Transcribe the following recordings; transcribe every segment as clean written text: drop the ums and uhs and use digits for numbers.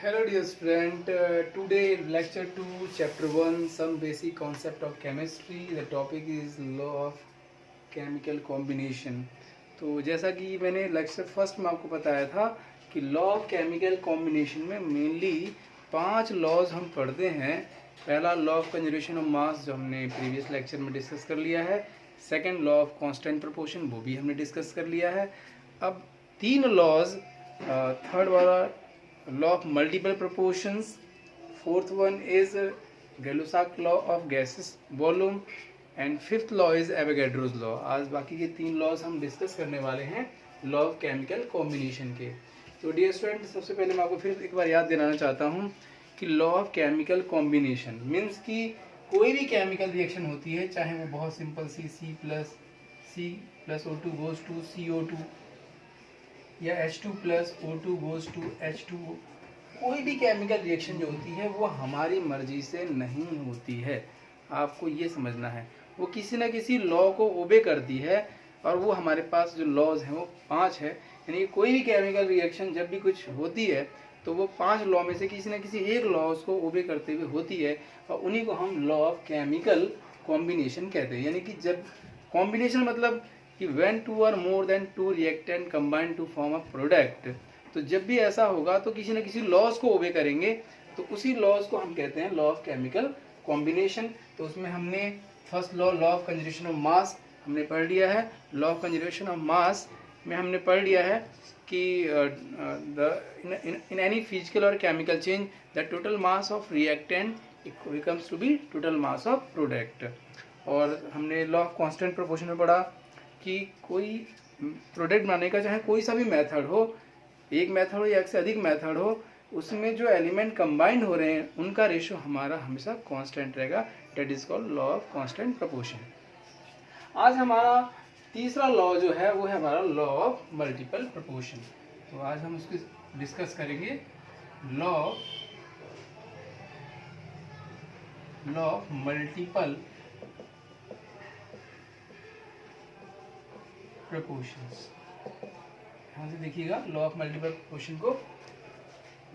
Hello dear student, today lecture 2 chapter 1 some basic concept of chemistry. The topic is law of chemical combination. तो जैसा कि मैंने lecture first में आपको बताया था कि लॉ ऑफ केमिकल कॉम्बिनेशन में मेनली 5 लॉज हम पढ़ते हैं. पहला लॉ ऑफ कंजर्वेशन ऑफ मास जो हमने प्रीवियस लेक्चर में डिस्कस कर लिया है. Second law of constant proportion वो भी हमने डिस्कस कर लिया है. अब 3 लॉज, थर्ड वाला law of multiple proportions, fourth one is Gay-Lussac law of gaseous volume and fifth law is Avogadro's law. आज बाकी के 3 लॉज हम डिस्कस करने वाले हैं लॉ ऑफ केमिकल कॉम्बिनेशन के. तो डियर स्टूडेंट, सबसे पहले मैं आपको फिर एक बार याद दिलाना चाहता हूँ कि law of chemical combination means कि कोई भी केमिकल रिएक्शन होती है, चाहे वो बहुत simple C plus O2 goes to CO2 या H2 plus O2 goes to H2O. कोई भी केमिकल रिएक्शन जो होती है वो हमारी मर्जी से नहीं होती है. आपको ये समझना है, वो किसी ना किसी लॉ को ओबे करती है. और वो हमारे पास जो लॉज हैं वो 5 है. यानी कोई भी केमिकल रिएक्शन जब भी कुछ होती है तो वो 5 लॉ में से किसी ना किसी एक लॉ उसको ओबे करते हुए होती है, और उन्हीं को हम लॉ ऑफ केमिकल कॉम्बिनेशन कहते हैं. यानी कि जब कॉम्बिनेशन मतलब कि when 2 or more than 2 reactant combine to form a product, तो जब भी ऐसा होगा तो किसी न किसी लॉज को ओबे करेंगे, तो उसी लॉज को हम कहते हैं लॉ ऑफ केमिकल कॉम्बिनेशन. तो उसमें हमने first law of conservation of mass हमने पढ़ लिया है. Law of conservation of mass में हमने पढ़ लिया है कि इन एनी फिजिकल और chemical change the total mass of reactant becomes to be total mass of product. और हमने लॉ ऑफ कांस्टेंट प्रोपोर्शन में पढ़ा कि कोई प्रोडक्ट बनाने का चाहे कोई सा भी मेथड हो, एक मेथड हो या एक से अधिक मेथड हो, उसमें जो एलिमेंट कंबाइंड हो रहे हैं उनका रेशो हमारा हमेशा कांस्टेंट रहेगा. That is called law of constant proportion. आज हमारा तीसरा लॉ जो है वो है हमारा लॉ ऑफ मल्टीपल प्रोपोर्शन. तो आज हम उसको डिस्कस करेंगे. Law of multiple proportions. यहाँ से देखिएगा लॉ ऑफ मल्टीपल प्रोपोर्शन को.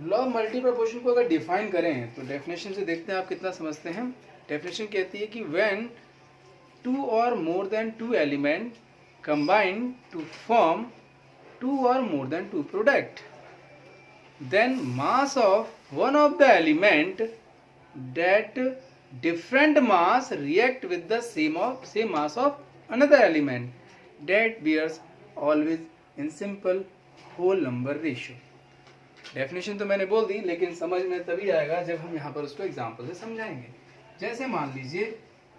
लॉ ऑफ मल्टीपल प्रोपोर्शन को अगर डिफाइन करें तो डेफिनेशन से देखते हैं आप कितना समझते हैं. डेफिनेशन कहती है कि when 2 or more than 2 element combine to form 2 or more than 2 product, then mass of one of the element that different mass react with the same mass of another element that bears always in simple whole number ratio. Definition तो मैंने बोल दी, लेकिन समझ में तभी आएगा जब हम यहाँ पर उसको एग्जांपल से समझाएंगे. जैसे मान लीजिए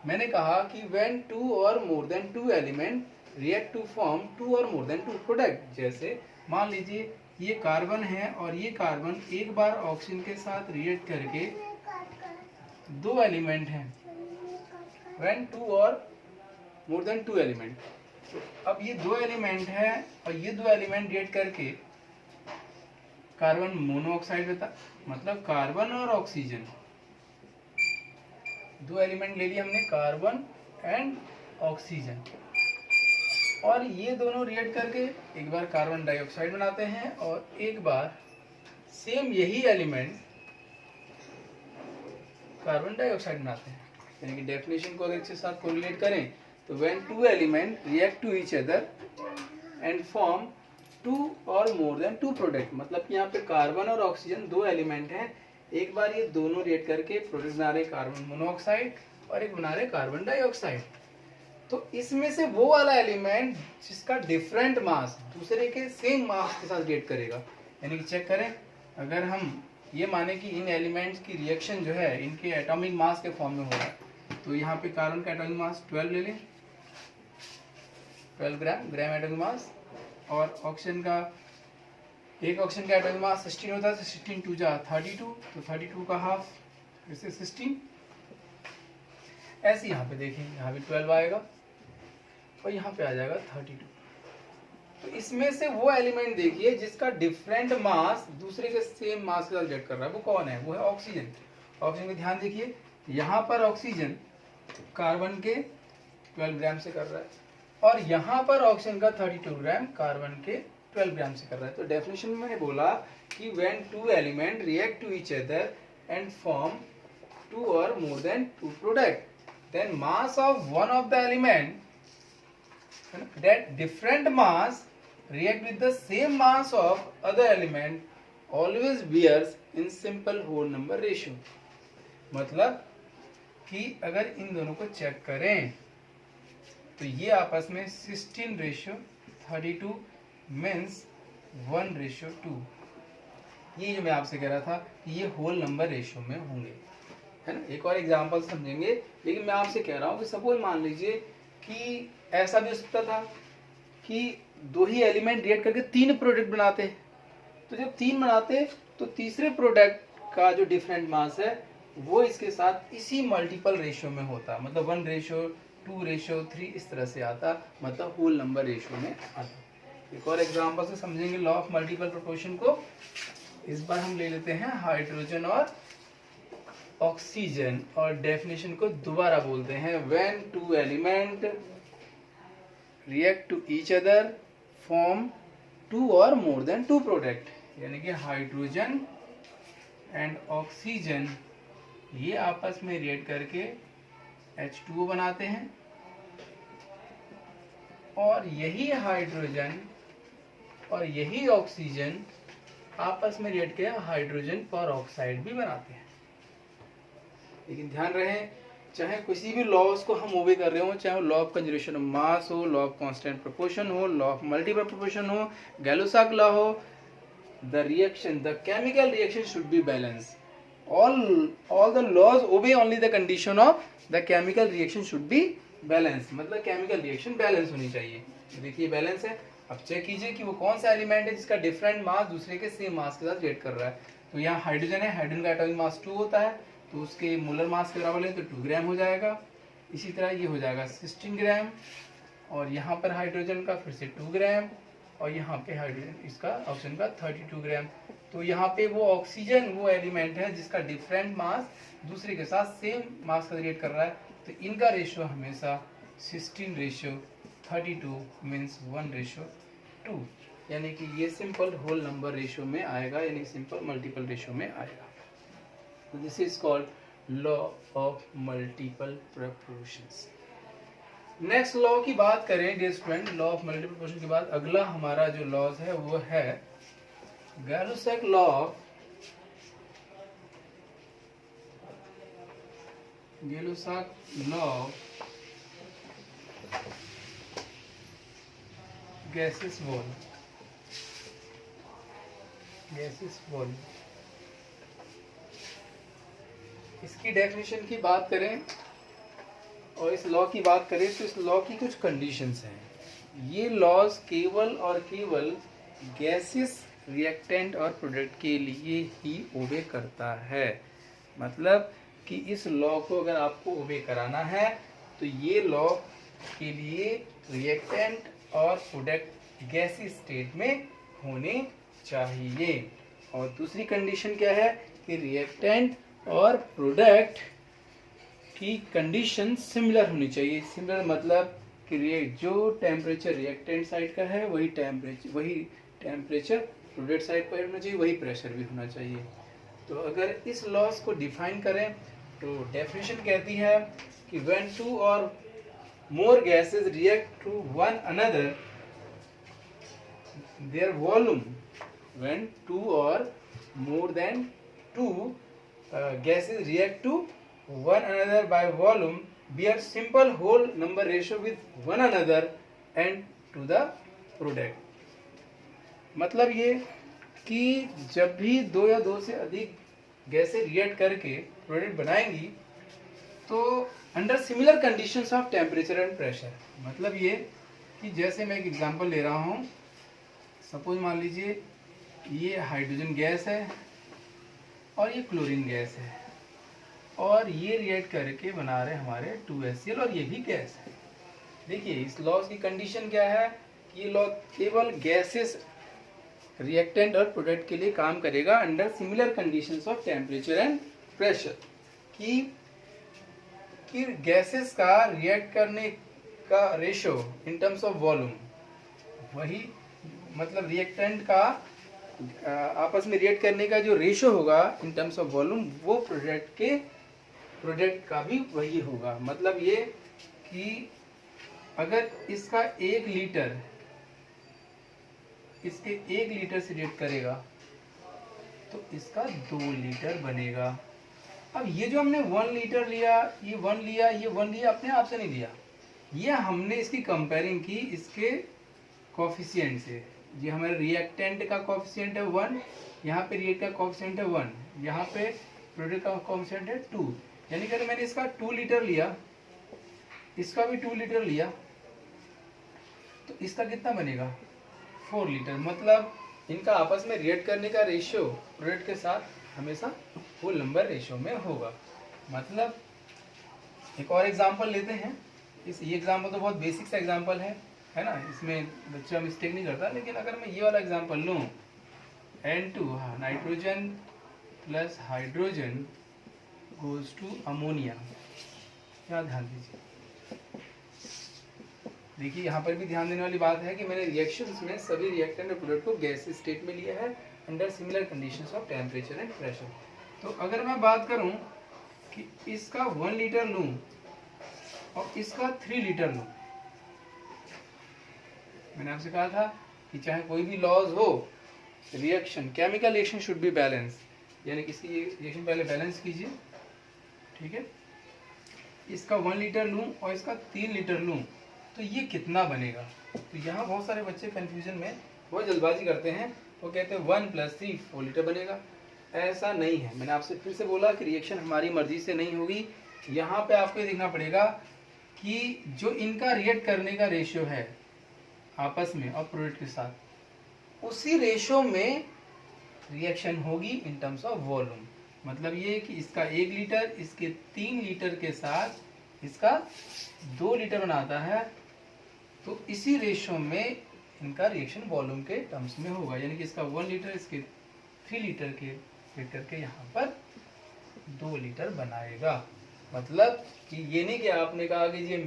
मैंने कहा कि when 2 or more than 2 element react to form 2 or more than 2 product. जैसे मान लीजिए ये कार्बन है और ये कार्बन एक बार ऑक्सीजन के साथ रिएक्ट करके 2 एलिमेंट हैं. when 2 or more than 2 element, तो अब ये 2 एलिमेंट है और ये 2 एलिमेंट रिएक्ट करके कार्बन मोनोऑक्साइड बता, मतलब कार्बन और ऑक्सीजन 2 एलिमेंट ले लिया हमने, कार्बन एंड ऑक्सीजन. और ये दोनों रिएक्ट करके एक बार कार्बन डाइऑक्साइड बनाते हैं और एक बार सेम यही एलिमेंट कार्बन डाइऑक्साइड बनाते हैं. यानी कि डेफिनेशन को अगर इसके साथ कोरिलेट करें तो when 2 element react to each other and form 2 or more than 2 product, मतलब कि यहाँ पे कार्बन और ऑक्सीजन 2 एलिमेंट हैं, एक बार ये दोनों रिएक्ट करके प्रोडक्ट बना रहे कार्बन मोनोऑक्साइड और एक बना रहे कार्बन डाइऑक्साइड. तो इसमें से वो वाला एलिमेंट जिसका डिफरेंट मास दूसरे के सेम मास के साथ रिएक्ट करेगा. यानी कि चेक करें, अगर हम ये माने कि इन एलिमेंट्स की रिएक्शन जो है इनके एटॉमिक मास के फॉर्म में हो रहा है, तो यहाँ पे कार्बन का एटॉमिक मास 12 ले लें, 12 ग्राम एटॉमिक मास, और ऑक्सीजन का एक ऑक्सीजन का एटॉमिक मास 16 होता है, तो 16 2 जा 32, तो 32 का हाफ जैसे 16. ऐसे यहाँ पे देखें, यहाँ पे 12 आएगा और यहाँ पे आ जाएगा 32. तो इसमें से वो एलिमेंट देखिए जिसका डिफरेंट मास दूसरे के सेम मास के साथ रिएक्ट कर रहा है, वो कौन है? वो है ऑक्सीजन. ऑक्सीजन में ध्यान देखिए, यहाँ पर ऑक्सीजन कार्बन के 12 ग्राम से कर रहा है और यहाँ पर ऑक्सीजन का 32 ग्राम कार्बन के 12 ग्राम से कर रहा है। तो डेफिनेशन में मैंने बोला कि when two element react to each other and form two और more than two product, then mass of one of the element that different mass react with the same mass of other element always bears in simple whole number ratio। मतलब कि अगर इन दोनों को check करें तो ये आपस में 16:32 मीन्स 1:2। ये जो मैं आपसे कह रहा था कि ये होल नंबर रेशियो में होंगे, है ना। एक और एग्जांपल समझेंगे, लेकिन मैं आपसे कह रहा हूँ कि सपोज मान लीजिए कि ऐसा भी हो सकता था कि दो ही एलिमेंट रिएक्ट करके 3 प्रोडक्ट बनाते, तो जब 3 बनाते तो तीसरे प्रोडक्ट का जो डिफरेंट मास है वो इसके साथ इसी मल्टीपल रेशियो में होता, मतलब 1:2:3 इस तरह से आता, मतलब होल नंबर रेशियो में आता। एक और एग्जांपल से समझेंगे लॉ ऑफ मल्टीपल प्रोपोर्शन को। इस बार हम ले लेते हैं हाइड्रोजन और ऑक्सीजन, और डेफिनेशन को दोबारा बोलते हैं। When two element react to each other form 2 or more than 2 product, यानी कि हाइड्रोजन एंड ऑक्सीजन ये आपस में रिएक्ट करके H2O बनाते हैं, और यही हाइड्रोजन और यही ऑक्सीजन आपस में रिएक्ट करके हाइड्रोजन पर ऑक्साइड भी बनाते हैं। लेकिन ध्यान रहे, चाहे किसी भी लॉज को हम ओबे कर रहे हो, चाहे लॉ ऑफ कंजर्वेशन ऑफ मास हो, लॉ ऑफ कांस्टेंट प्रोपोर्शन हो, लॉ ऑफ मल्टीपल प्रोपोर्शन हो, गैलोसाक लॉ हो, the reaction, the chemical reaction should be balance. all the laws obey only the condition of the chemical reaction should be balance, मतलब chemical reaction balance होनी चाहिए। देखिए balance है। अब check कीजिए कि वो कौन सा एलिमेंट है जिसका डिफरेंट मास दूसरे के सेम मास के साथ रिएक्ट कर रहा है। तो यहाँ हाइड्रोजन है, हाइड्रोजन का एटॉमिक मास 2 होता है, तो उसके मोलर मास के बराबर लें तो 2 ग्राम हो जाएगा। इसी तरह ये हो जाएगा 16 ग्राम, और यहाँ पर हाइड्रोजन का फिर से 2 ग्राम, और यहाँ पे हाइड्रोजन इसका ऑक्सीजन का 32 ग्राम। तो यहाँ पे वो ऑक्सीजन वो एलिमेंट है जिसका डिफरेंट मास दूसरे के साथ सेम मास का रिएक्ट कर रहा है, तो इनका रेशियो हमेशा 16:32 मीन्स 1:2, यानी कि ये सिंपल होल नंबर रेशियो में आएगा, यानी सिंपल मल्टीपल रेशियो में आएगा। तो this is called law of multiple proportions. Next law की बात करें dear student, law of multiple proportion के बाद अगला हमारा जो लॉज है वो है Gay Lussac law. Gay Lussac law gases volume, gases volume. इसकी डेफिनेशन की बात करें और इस लॉ की बात करें तो इस लॉ की कुछ कंडीशंस हैं। ये लॉज केवल और केवल गैसेस, रिएक्टेंट और प्रोडक्ट के लिए ही ओबे करता है। मतलब कि इस लॉ को अगर आपको ओबे कराना है तो ये लॉ के लिए रिएक्टेंट और प्रोडक्ट गैसीय स्टेट में होने चाहिए। और दूसरी कंडीशन क्या है कि रिएक्टेंट और प्रोडक्ट की कंडीशन सिमिलर होनी चाहिए। सिमिलर मतलब कि जो टेम्परेचर रिएक्टेंट साइड का है वही टेम्परेचर प्रोडक्ट साइड पर होना चाहिए, वही प्रेशर भी होना चाहिए। तो अगर इस लॉस को डिफाइन करें तो डेफिनेशन कहती है कि when 2 or more gases react to one another their volume, when 2 or more than 2 gases react to one another by volume bear simple whole number ratio with one another and to the product। मतलब ये कि जब भी 2 या 2 से अधिक गैसें react करके प्रोडक्ट बनाएंगी तो under similar conditions of temperature and pressure. मतलब ये कि जैसे मैं एक एग्जांपल ले रहा हूँ, सपोज मान लीजिए ये हाइड्रोजन गैस है और ये क्लोरीन गैस है, और ये रिएक्ट करके बना रहे हमारे 2HCl, और ये भी गैस है। देखिए इस लॉ की कंडीशन क्या है, ये लॉ केवल गैसेस, रिएक्टेंट और प्रोडक्ट के लिए काम करेगा under similar conditions of temperature and pressure. कि गैसेस का रिएक्ट करने का ratio in terms of volume वही मतलब रिएक्टेंट का आपस में रिएक्ट करने का जो रेशो होगा इन टर्म्स ऑफ वॉल्यूम, वो प्रोडक्ट का भी वही होगा। मतलब ये कि अगर इसका 1 लीटर इसके 1 लीटर से रिएक्ट करेगा तो इसका 2 लीटर बनेगा। अब ये जो हमने 1 लीटर लिया, ये 1 लिया, ये 1 लिया, अपने आप से नहीं लिया, ये हमने इसकी कंपेयरिंग की इसके कोफिशिएंट से। ये हमारे रिएक्टेंट का कोफिशिएंट है 1, यहाँ पे रिएक्ट का कोफिशिएंट है 1, यहाँ पे प्रोडक्ट का कोफिशिएंट है 2। यानी कि मैंने इसका 2 लीटर लिया, इसका भी 2 लीटर लिया, तो इसका कितना बनेगा 4 लीटर। मतलब इनका आपस में रिएक्ट करने का रेशियो प्रोडक्ट के साथ हमेशा होल नंबर रेशियो में होगा। मतलब एक और एग्जांपल लेते हैं। ये एग्जांपल तो बहुत बेसिक सा एग्जांपल है ना, इसमें बच्चा मिस्टेक नहीं करता। लेकिन अगर मैं ये वाला एग्जांपल लूँ, N2 nitrogen plus hydrogen goes to ammonia, क्या ध्यान दीजिए। देखिए यहाँ पर भी ध्यान देने वाली बात है कि मैंने रिएक्शंस में सभी रिएक्टेंट और प्रोडक्ट को गैस स्टेट में लिया है under similar conditions of temperature and pressure. तो अगर मैं बात करूं कि इसका 1 लीटर लूं और इसका 3 लीटर लूं, मैंने आपसे कहा था कि चाहे कोई भी लॉज हो, reaction chemical reaction should be balance, यानी कि इसकी रिएक्शन पहले बैलेंस कीजिए, ठीक है। इसका 1 लीटर लूं और इसका 3 लीटर लूं तो ये कितना बनेगा। तो यहाँ बहुत सारे बच्चे कंफ्यूजन में बहुत जल्दबाजी करते हैं, वो कहते हैं 1 + 3 4 लीटर बनेगा। ऐसा नहीं है। मैंने आपसे फिर से बोला कि रिएक्शन हमारी मर्जी से नहीं होगी। यहाँ पे आपको देखना पड़ेगा कि जो इनका रिएक्ट करने का रेशियो है आपस में और प्रोडक्ट के साथ, उसी रेशियो में रिएक्शन होगी इन टर्म्स ऑफ वॉल्यूम। मतलब ये कि इसका 1 लीटर इसके 3 लीटर के साथ इसका 2 लीटर बनाता है, तो इसी रेशियो में इनका रिएक्शन वॉल्यूम के टर्म्स में होगा। यानी कि इसका 1 लीटर इसके 3 लीटर के रिएक्ट करके यहाँ पर 2 लीटर बनाएगा। मतलब कि ये नहीं कि आपने कहा कि ये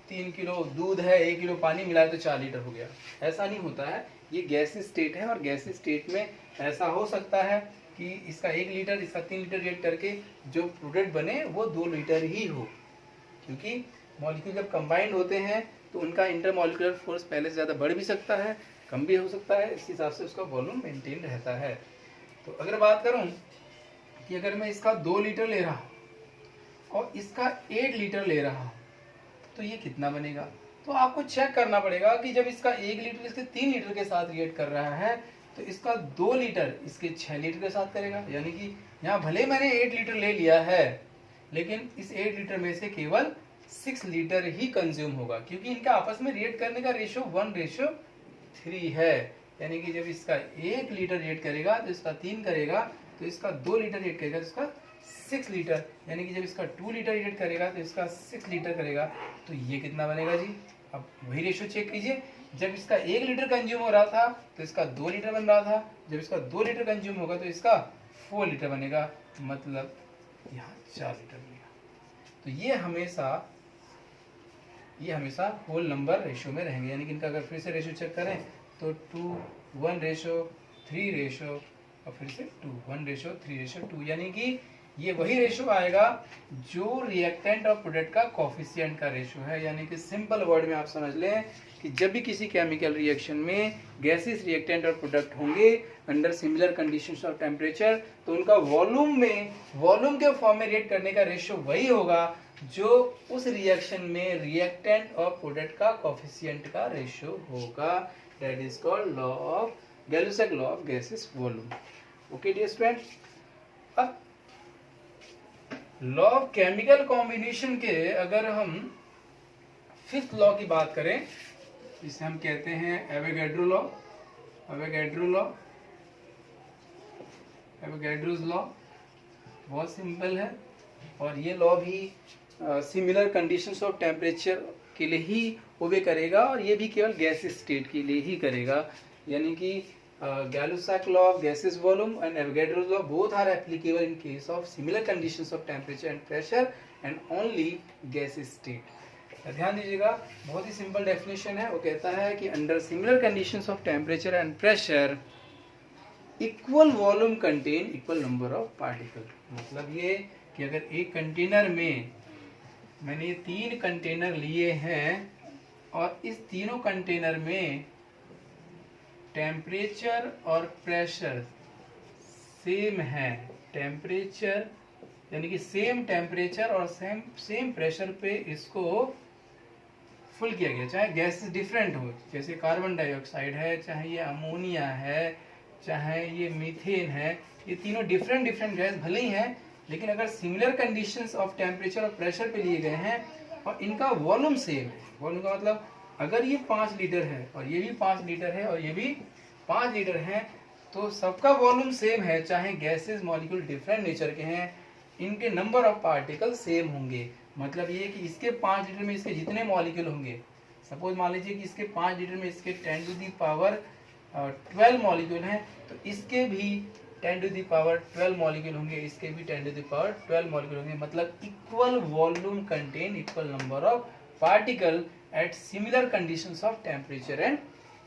3 किलो दूध है 1 किलो पानी मिलाए तो 4 लीटर हो गया, ऐसा नहीं होता है। ये गैस स्टेट है और गैस स्टेट में ऐसा हो सकता है कि इसका 1 लीटर इसका 3 लीटर रिएक्ट करके जो प्रोडक्ट बने वो 2 लीटर ही हो, क्योंकि मॉलिक्यूल जब कंबाइंड होते हैं तो उनका इंटरमॉलिक्यूलर फोर्स पहले से ज़्यादा बढ़ भी सकता है, कम भी हो सकता है। इस हिसाब से उसका वॉल्यूम मेंटेन रहता है। तो अगर बात करूं कि अगर मैं इसका 2 लीटर ले रहा हूं और इसका 8 लीटर ले रहा हूं तो ये कितना बनेगा। तो आपको चेक करना पड़ेगा कि जब इसका 1 लीटर इसके 3 लीटर के साथ रिएक्ट कर रहा है तो इसका 2 लीटर इसके 6 लीटर के साथ करेगा। यानी कि यहाँ भले मैंने 8 लीटर ले लिया है, लेकिन इस 8 लीटर में से केवल 6 लीटर ही कंज्यूम होगा, क्योंकि इनका आपस में रिएक्ट करने का रेशियो 1:3 है। यानी कि जब इसका 1 लीटर रिएक्ट करेगा तो इसका 3 करेगा, तो इसका 2 लीटर रिएक्ट करेगा तो इसका 6 लीटर, यानी कि जब इसका 2 लीटर रिएक्ट करेगा तो इसका 6 लीटर करेगा। तो ये कितना बनेगा जी। अब वही रेशियो चेक कीजिए, जब इसका 1 लीटर कंज्यूम हो रहा था तो इसका 2 लीटर बन रहा था, जब इसका 2 लीटर कंज्यूम होगा तो इसका 4 लीटर बनेगा, मतलब यहाँ 4 लीटर बनेगा। तो ये हमेशा होल नंबर रेशियो में रहेंगे। यानी कि इनका अगर फिर से रेशियो चेक करें तो 2:1:3 रेशियो और फिर से 2:1:3:2, यानी कि ये वही रेशियो आएगा जो रिएक्टेंट और प्रोडक्ट का कोफिशिएंट का रेशियो है। यानी कि सिंपल वर्ड में आप समझ लें कि जब भी किसी केमिकल रिएक्शन में गैसेस रिएक्टेंट और प्रोडक्ट होंगे under similar conditions of temperature, तो उनका वॉल्यूम के फॉर्म में रिएक्ट करने का रेशियो वही होगा जो उस रिएक्शन में रिएक्टेंट और प्रोडक्ट का कोफिशिएंट का रेशियो होगा। That is called law of Gay Lussac law of gases volume. Okay dear student, अब लॉ ऑफ केमिकल कॉम्बिनेशन के अगर हम 5th लॉ की बात करें, जिसे हम कहते हैं एवोगैड्रो लॉ, एवोगैड्रोस लॉ बहुत सिंपल है। और ये लॉ भी सिमिलर कंडीशंस ऑफ टेम्परेचर के लिए ही ओबे करेगा, और ये भी केवल गैस स्टेट के लिए ही करेगा। यानी कि Gay Lussac law of gases volume and Avogadro's law both are applicable in case of similar conditions of temperature and pressure and only gas state. ध्यान दीजिएगा, बहुत ही सिंपल डेफिनेशन है। वो कहता है कि under similar conditions of temperature and pressure equal volume contain equal number of particle. मतलब ये कि अगर एक कंटेनर में मैंने ये 3 कंटेनर लिए हैं और इस तीनों कंटेनर में टेम्परेचर और प्रेशर सेम है, टेम्परेचर यानी कि सेम टेम्परेचर और सेम प्रेशर पे इसको फुल किया गया, चाहे गैसेस डिफरेंट हो, जैसे कार्बन डाइऑक्साइड है, चाहे ये अमोनिया है, चाहे ये मीथेन है, ये तीनों डिफरेंट गैस भले ही हैं, लेकिन अगर सिमिलर कंडीशंस ऑफ टेम्परेचर और प्रेशर पे लिए गए हैं और इनका वॉल्यूम सेम है, वॉल्यूम का मतलब अगर ये 5 लीटर है और ये भी 5 लीटर है और ये भी 5 लीटर है, तो सबका वॉल्यूम सेम है, चाहे गैसेस मॉलिक्यूल डिफरेंट नेचर के हैं, इनके नंबर ऑफ पार्टिकल सेम होंगे। मतलब ये कि इसके 5 लीटर में इसके जितने मॉलिक्यूल होंगे, सपोज मान लीजिए कि इसके 5 लीटर में इसके 10 टू दी पावर 12 मॉलिक्यूल हैं, तो इसके भी 10 टू दी पावर 12 मॉलिक्यूल होंगे, इसके भी 10 टू दी पावर 12 मॉलिक्यूल होंगे। मतलब equal volume contain equal number of particle at similar conditions of temperature and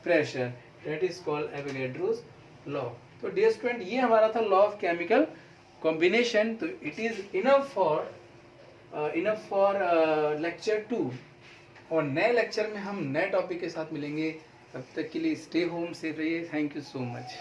pressure, that is called Avogadro's law. तो डियर स्टूडेंट, ये हमारा था लॉ ऑफ केमिकल कॉम्बिनेशन। तो it is enough for lecture 2, और नए lecture में हम नए टॉपिक के साथ मिलेंगे। तब तक के लिए स्टे होम, सेफ रहिए। Thank you so much.